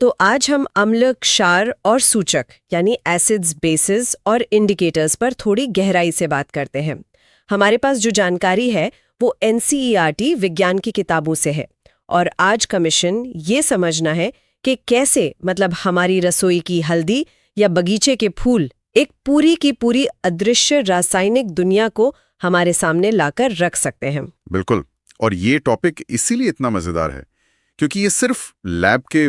तो आज हम अम्ल, क्षार और सूचक यानी एसिड्स, बेसिस और इंडिकेटर्स पर थोड़ी गहराई से बात करते हैं। हमारे पास जो जानकारी है वो एनसीईआरटी विज्ञान की किताबों से है और आज का मिशन ये समझना है कि कैसे मतलब हमारी रसोई की हल्दी या बगीचे के फूल एक पूरी की पूरी अदृश्य रासायनिक दुनिया को हमारे सामने लाकर रख सकते हैं। बिल्कुल। और ये टॉपिक इसीलिए इतना मजेदार है क्योंकि ये सिर्फ लैब के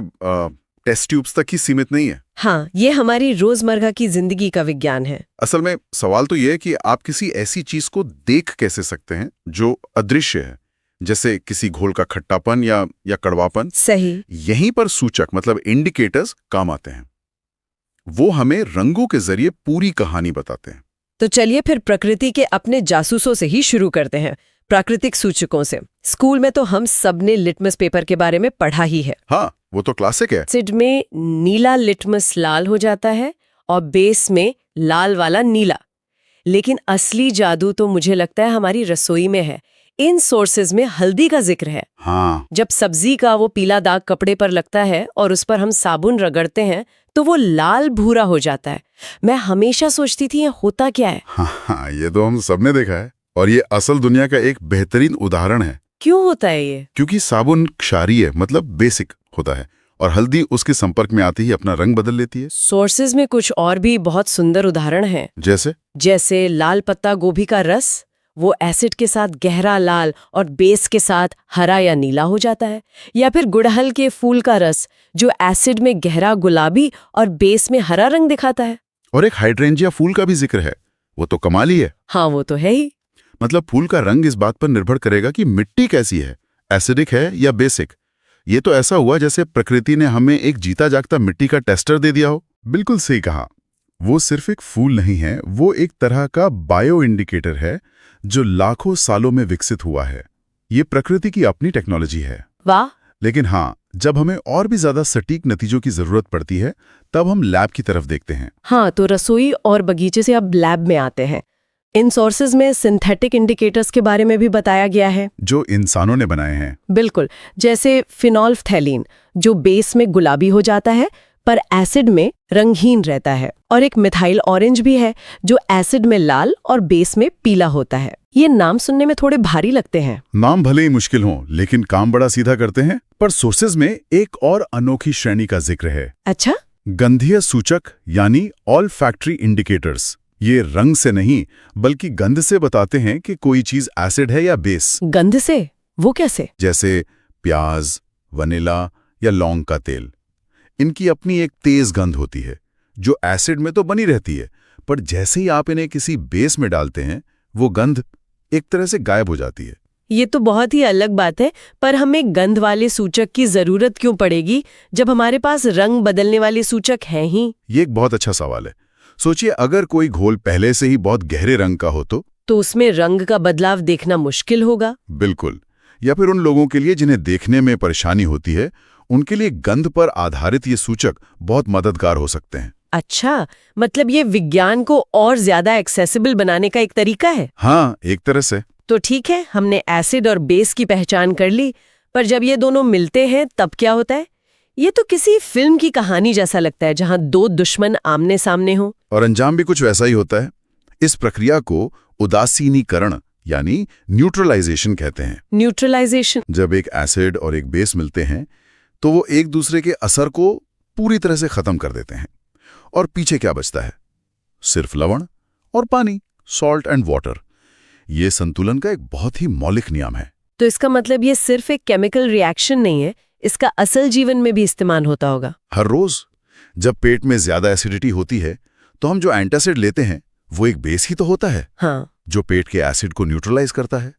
टेस्ट ट्यूब्स तक ही सीमित नहीं है। हाँ, ये हमारी रोजमर्रा की जिंदगी का विज्ञान है। असल में सवाल तो ये है कि आप किसी ऐसी चीज को देख कैसे सकते हैं जो अदृश्य है, जैसे किसी घोल का खट्टापन या कड़वापन। सही। यहीं पर सूचक मतलब इंडिकेटर्स काम आते हैं। वो हमें रंगों के जरिए पूरी कहानी बताते हैं। तो चलिए फिर प्रकृति के अपने जासूसों से ही शुरू करते हैं, प्राकृतिक सूचकों से। स्कूल में तो हम सब ने लिटमस पेपर के बारे में पढ़ा ही है। हाँ, वो तो क्लासिक है। एसिड में नीला लिटमस लाल हो जाता है और बेस में लाल वाला नीला। लेकिन असली जादू तो मुझे लगता है हमारी रसोई में है। इन सोर्सेज में हल्दी का जिक्र है। हाँ। जब सब्जी का वो पीला दाग कपड़े पर लगता है और उस पर हम साबुन रगड़ते हैं तो वो लाल भूरा हो जाता है। मैं हमेशा सोचती थी ये होता क्या है। हाँ, ये तो हम सबने देखा है और ये असल दुनिया का एक बेहतरीन उदाहरण है। क्यों होता है ये? क्योंकि साबुन क्षारीय मतलब बेसिक होता है और हल्दी उसके संपर्क में आते ही अपना रंग बदल लेती है। सोर्सेज में कुछ और भी बहुत सुंदर उदाहरण हैं। जैसे लाल पत्ता गोभी का रस, वो एसिड के साथ गहरा लाल और बेस के साथ हरा या नीला हो जाता है। या फिर गुड़हल के फूल का रस जो एसिड में गहरा गुलाबी और बेस में हरा रंग दिखाता है। और एक हाइड्रेंजिया फूल का भी जिक्र है, वो तो कमाल ही है। हाँ, वो तो है ही। मतलब फूल का रंग इस बात पर निर्भर करेगा कि मिट्टी कैसी है, एसिडिक है या बेसिक। ये तो ऐसा हुआ जैसे प्रकृति ने हमें एक जीता जागता मिट्टी का टेस्टर दे दिया हो। बिल्कुल सही कहा। वो सिर्फ एक फूल नहीं है, वो एक तरह का बायो इंडिकेटर है जो लाखों सालों में विकसित हुआ है। ये प्रकृति की अपनी टेक्नोलॉजी है। वाह। लेकिन हाँ, जब हमें और भी ज्यादा सटीक नतीजों की जरूरत पड़ती है तब हम लैब की तरफ देखते हैं। हाँ, तो रसोई और बगीचे से अब लैब में आते हैं। इन सोर्सेज में सिंथेटिक इंडिकेटर्स के बारे में भी बताया गया है जो इंसानों ने बनाए हैं। बिल्कुल, जैसे फिनोल्फ्थैलीन जो बेस में गुलाबी हो जाता है पर एसिड में रंगहीन रहता है, और एक मिथाइल ऑरेंज भी है जो एसिड में लाल और बेस में पीला होता है। ये नाम सुनने में थोड़े भारी लगते हैं। नाम भले ही मुश्किल हों, लेकिन काम बड़ा सीधा करते हैं। पर सोर्सेज में एक और अनोखी श्रेणी का जिक्र है। अच्छा? गंधीय सूचक यानी ऑल्फैक्टरी इंडिकेटर्स। ये रंग से नहीं बल्कि गंध से बताते हैं कि कोई चीज एसिड है या बेस। गंध से? वो कैसे? जैसे प्याज, वनीला या लौंग का तेल। इनकी अपनी एक तेज गंध होती है जो एसिड में तो बनी रहती है, पर जैसे ही आप इन्हें किसी बेस में डालते हैं वो गंध एक तरह से गायब हो जाती है। ये तो बहुत ही अलग बात है, पर हमें गंध वाले सूचक की जरूरत क्यों पड़ेगी जब हमारे पास रंग बदलने वाले सूचक हैं ही? ये एक बहुत अच्छा सवाल है। सोचिए, अगर कोई घोल पहले से ही बहुत गहरे रंग का हो तो उसमें रंग का बदलाव देखना मुश्किल होगा। बिल्कुल। या फिर उन लोगों के लिए जिन्हें देखने में परेशानी होती है, उनके लिए गंध पर आधारित ये सूचक बहुत मददगार हो सकते हैं। अच्छा, मतलब ये विज्ञान को और ज्यादा एक्सेसिबल बनाने का एक तरीका है। हाँ, एक तरह से। तो ठीक है, हमने एसिड और बेस की पहचान कर ली, पर जब ये दोनों मिलते हैं तब क्या होता है? ये तो किसी फिल्म की कहानी जैसा लगता है जहां दो दुश्मन आमने सामने हो। और अंजाम भी कुछ वैसा ही होता है। इस प्रक्रिया को उदासीनीकरण यानी न्यूट्रलाइजेशन कहते हैं। न्यूट्रलाइजेशन? जब एक एसिड और एक बेस मिलते हैं तो वो एक दूसरे के असर को पूरी तरह से खत्म कर देते हैं, और पीछे क्या बचता है? सिर्फ लवण और पानी, सॉल्ट एंड वाटर। ये संतुलन का एक बहुत ही मौलिक नियम है। तो इसका मतलब ये सिर्फ एक केमिकल रिएक्शन नहीं है, इसका असल जीवन में भी इस्तेमाल होता होगा। हर रोज जब पेट में ज्यादा एसिडिटी होती है तो हम जो एंटासिड लेते हैं वो एक बेस ही तो होता है। हाँ। जो पेट के एसिड को न्यूट्रलाइज करता है।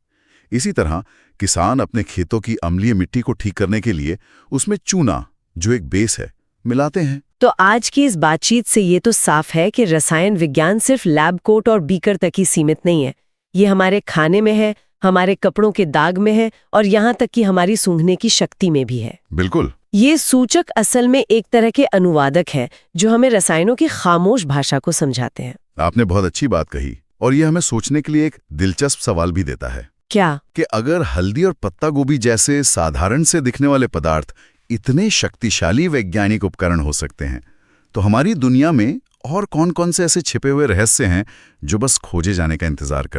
इसी तरह किसान अपने खेतों की अम्लीय मिट्टी को ठीक करने के लिए उसमें चूना, जो एक बेस है, मिलाते हैं। तो आज की इस बातचीत से ये तो साफ है कि रसायन विज्ञान सिर्फ लैब कोट और बीकर तक ही सीमित नहीं है। ये हमारे खाने में है, हमारे कपड़ों के दाग में है, और यहाँ तक कि हमारी सूंघने की शक्ति में भी है। बिल्कुल। ये सूचक असल में एक तरह के अनुवादक हैं जो हमें रसायनों की खामोश भाषा को समझाते हैं। आपने बहुत अच्छी बात कही, और ये हमें सोचने के लिए एक दिलचस्प सवाल भी देता है। क्या? कि अगर हल्दी और पत्ता गोभी जैसे साधारण से दिखने वाले पदार्थ इतने शक्तिशाली वैज्ञानिक उपकरण हो सकते हैं, तो हमारी दुनिया में और कौन-कौन से ऐसे छिपे हुए रहस्य हैं जो बस खोजे जाने का इंतजार करते हैं?